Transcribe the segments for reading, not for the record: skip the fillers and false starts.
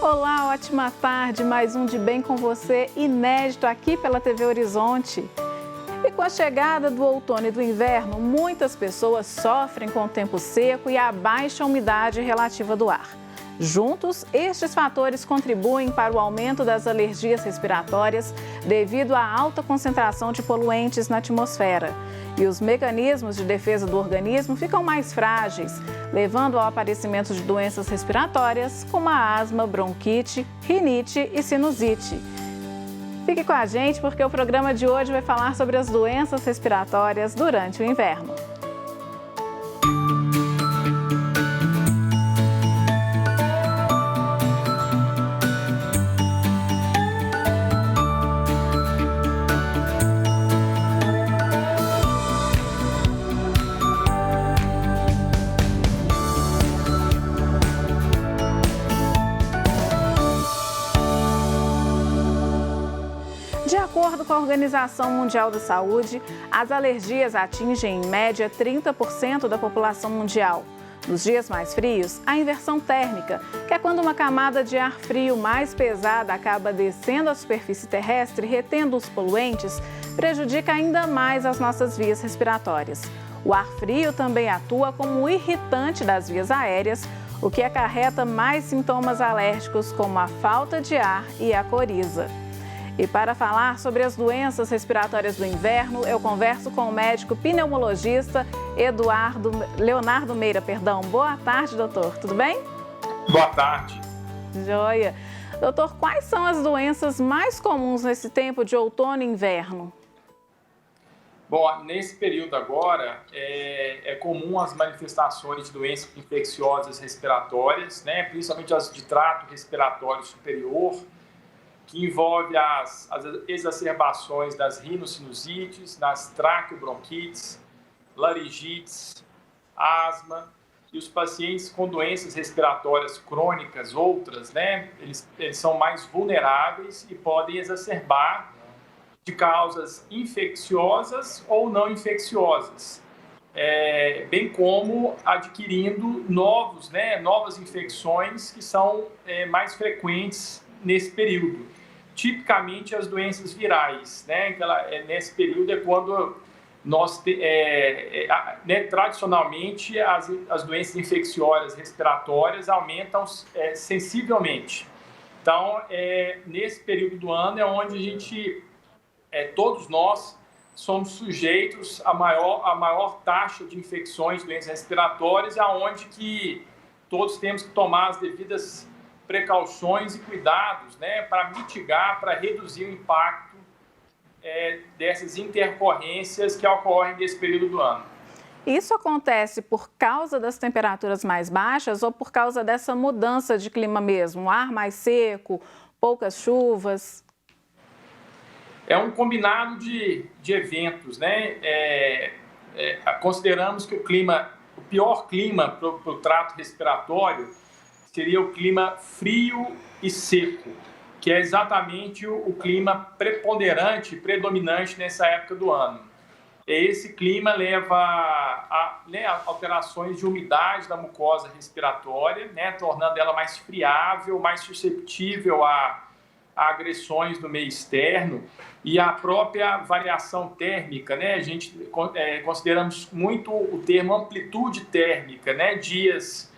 Olá, ótima tarde, mais um De Bem com você, inédito aqui pela TV Horizonte. E com a chegada do outono e do inverno, muitas pessoas sofrem com o tempo seco e a baixa umidade relativa do ar. Juntos, estes fatores contribuem para o aumento das alergias respiratórias devido à alta concentração de poluentes na atmosfera. E os mecanismos de defesa do organismo ficam mais frágeis, levando ao aparecimento de doenças respiratórias como a asma, bronquite, rinite e sinusite. Fique com a gente porque o programa de hoje vai falar sobre as doenças respiratórias durante o inverno. De acordo com a Organização Mundial da Saúde, as alergias atingem, em média, 30% da população mundial. Nos dias mais frios, a inversão térmica, que é quando uma camada de ar frio mais pesada acaba descendo à superfície terrestre, retendo os poluentes, prejudica ainda mais as nossas vias respiratórias. O ar frio também atua como um irritante das vias aéreas, o que acarreta mais sintomas alérgicos, como a falta de ar e a coriza. E para falar sobre as doenças respiratórias do inverno, eu converso com o médico pneumologista Leonardo Meira. Boa tarde, doutor. Tudo bem? Boa tarde. Joia. Doutor, quais são as doenças mais comuns nesse tempo de outono e inverno? Bom, nesse período agora, é comum as manifestações de doenças infecciosas respiratórias, né? Principalmente as de trato respiratório superior, que envolve as exacerbações das rinossinusites, das traqueobronquites, laringites, asma, e os pacientes com doenças respiratórias crônicas, outras, né, eles são mais vulneráveis e podem exacerbar de causas infecciosas ou não infecciosas, bem como adquirindo novas infecções que são mais frequentes nesse período. Tipicamente as doenças virais, né? Nesse período é quando nós, tradicionalmente, as doenças infecciosas respiratórias aumentam sensivelmente. Então, nesse período do ano é onde a gente, todos nós, somos sujeitos à maior taxa de infecções, doenças respiratórias, aonde que todos temos que tomar as devidas precauções e cuidados, né, para mitigar, para reduzir o impacto dessas intercorrências que ocorrem nesse período do ano. Isso acontece por causa das temperaturas mais baixas ou por causa dessa mudança de clima mesmo? Um ar mais seco, poucas chuvas? É um combinado de eventos, né? Consideramos que o pior clima para o trato respiratório seria o clima frio e seco, que é exatamente o clima preponderante, predominante nessa época do ano. Esse clima leva a alterações de umidade da mucosa respiratória, né, tornando ela mais friável, mais susceptível a agressões do meio externo, e a própria variação térmica, né? A gente consideramos muito o termo amplitude térmica, né? Dias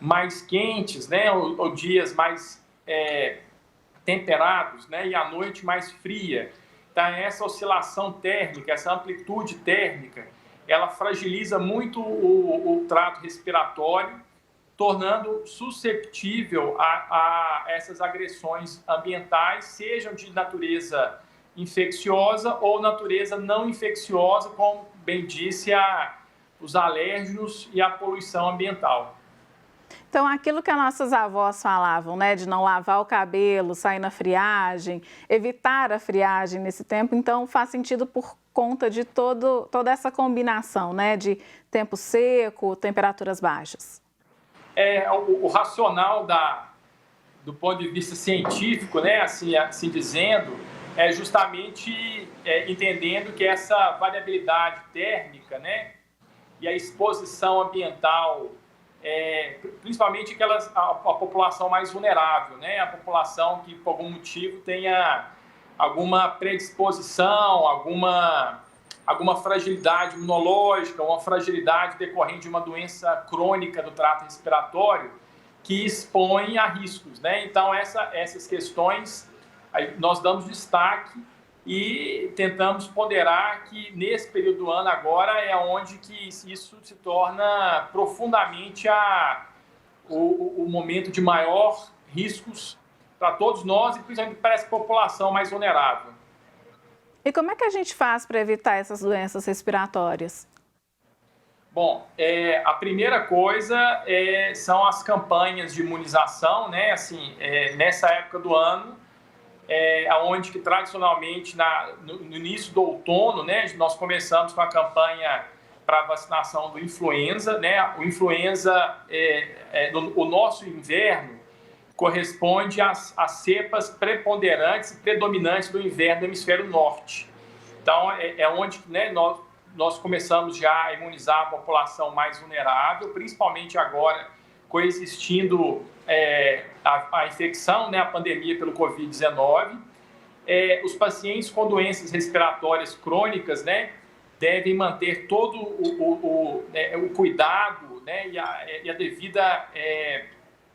mais quentes, né, ou dias mais temperados, né, e a noite mais fria. Então, essa oscilação térmica, essa amplitude térmica, ela fragiliza muito o trato respiratório, tornando susceptível a essas agressões ambientais, sejam de natureza infecciosa ou natureza não infecciosa, como bem disse, os alérgenos e a poluição ambiental. Então, aquilo que as nossas avós falavam, né, de não lavar o cabelo, sair na friagem, evitar a friagem nesse tempo, então faz sentido por conta de toda essa combinação, né, de tempo seco, temperaturas baixas. O racional do ponto de vista científico, né, assim dizendo, é justamente entendendo que essa variabilidade térmica, né, e a exposição ambiental principalmente a população mais vulnerável, né? A população que, por algum motivo, tenha alguma predisposição, alguma fragilidade imunológica, uma fragilidade decorrente de uma doença crônica do trato respiratório que expõe a riscos, né? Então, essas questões nós damos destaque e tentamos ponderar que nesse período do ano agora é onde que isso se torna profundamente o momento de maior riscos para todos nós e principalmente para essa população mais vulnerável. E como é que a gente faz para evitar essas doenças respiratórias? Bom, a primeira coisa são as campanhas de imunização, né? Assim, nessa época do ano, onde que tradicionalmente no início do outono, né, nós começamos com a campanha para vacinação do influenza, né? O influenza, o nosso inverno corresponde às cepas preponderantes e predominantes do inverno do hemisfério norte. Então, onde, né, nós começamos já a imunizar a população mais vulnerável, principalmente agora coexistindo a infecção, né, a pandemia pelo Covid-19. Os pacientes com doenças respiratórias crônicas, né, devem manter todo o cuidado, né, e a devida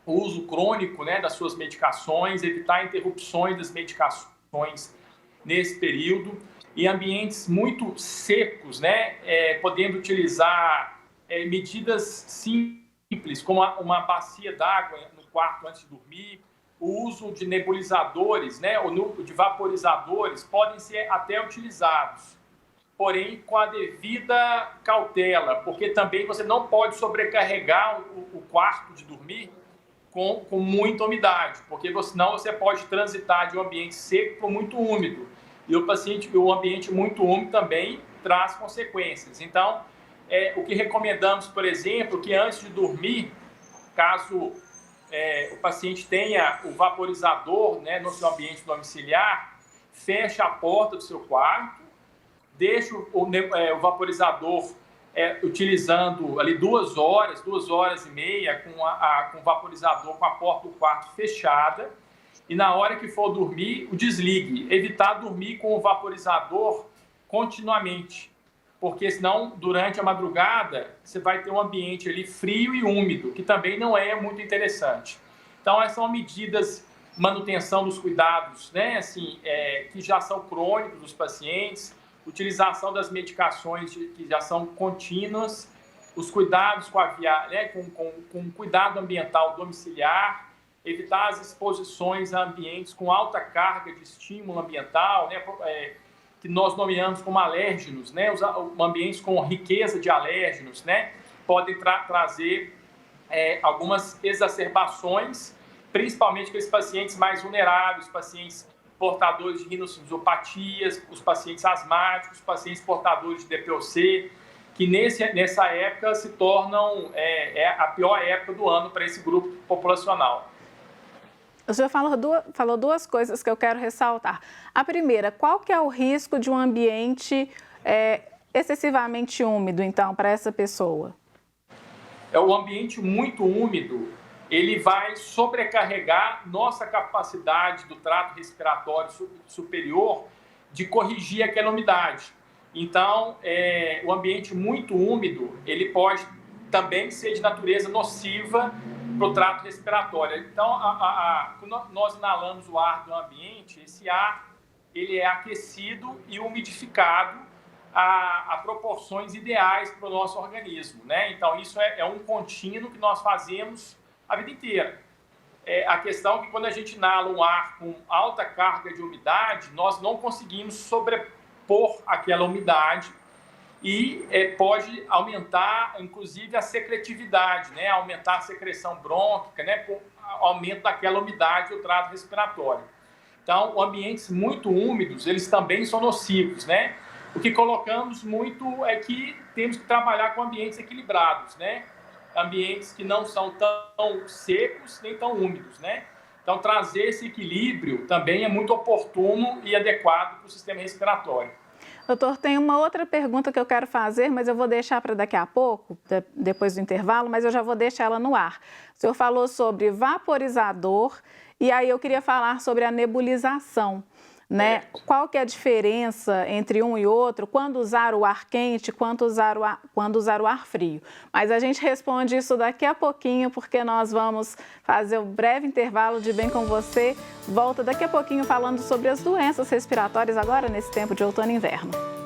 uso crônico, né, das suas medicações, evitar interrupções das medicações nesse período. Em ambientes muito secos, né, podendo utilizar medidas simples, como uma bacia d'água no quarto antes de dormir, o uso de nebulizadores, né, ou de vaporizadores, podem ser até utilizados, porém com a devida cautela, porque também você não pode sobrecarregar o quarto de dormir com muita umidade, porque senão você pode transitar de um ambiente seco para muito úmido. E o ambiente muito úmido também traz consequências. Então, o que recomendamos, por exemplo, que antes de dormir, caso o paciente tenha o vaporizador, né, no seu ambiente domiciliar, feche a porta do seu quarto, deixe o vaporizador utilizando ali 2 horas e meia, com o vaporizador com a porta do quarto fechada, e na hora que for dormir, o desligue. Evitar dormir com o vaporizador continuamente, porque senão, durante a madrugada, você vai ter um ambiente ali frio e úmido, que também não é muito interessante. Então, essas são medidas, manutenção dos cuidados, né, assim, que já são crônicos dos pacientes, utilização das medicações que já são contínuas, os cuidados com cuidado ambiental domiciliar, evitar as exposições a ambientes com alta carga de estímulo ambiental, né, que nós nomeamos como alérgenos, né, os ambientes com riqueza de alérgenos, né, podem trazer algumas exacerbações, principalmente aqueles pacientes mais vulneráveis, pacientes portadores de rinosinusiopatias, os pacientes asmáticos, os pacientes portadores de DPOC, que nessa época se tornam a pior época do ano para esse grupo populacional. O senhor falou 2 coisas que eu quero ressaltar. A primeira, qual que é o risco de um ambiente excessivamente úmido, então, para essa pessoa? O ambiente muito úmido, ele vai sobrecarregar nossa capacidade do trato respiratório superior de corrigir aquela umidade. Então, o ambiente muito úmido, ele pode também ser de natureza nociva para o trato respiratório. Então, quando nós inalamos o ar do ambiente, esse ar ele é aquecido e umidificado a proporções ideais para o nosso organismo, né? Então, isso é um contínuo que nós fazemos a vida inteira. A questão é que quando a gente inala um ar com alta carga de umidade, nós não conseguimos sobrepor aquela umidade e pode aumentar, inclusive, a secretividade, né? Aumentar a secreção brônquica, né? Por aumento daquela umidade do trato respiratório. Então, ambientes muito úmidos, eles também são nocivos, né? O que colocamos muito é que temos que trabalhar com ambientes equilibrados, né? Ambientes que não são tão secos nem tão úmidos, né? Então, trazer esse equilíbrio também é muito oportuno e adequado para o sistema respiratório. Doutor, tem uma outra pergunta que eu quero fazer, mas eu vou deixar para daqui a pouco, depois do intervalo, mas eu já vou deixar ela no ar. O senhor falou sobre vaporizador e aí eu queria falar sobre a nebulização, né? Qual que é a diferença entre um e outro, quando usar o ar quente, quando usar o ar frio? Mas a gente responde isso daqui a pouquinho, porque nós vamos fazer um breve intervalo de Bem com Você. Volta daqui a pouquinho falando sobre as doenças respiratórias agora nesse tempo de outono e inverno.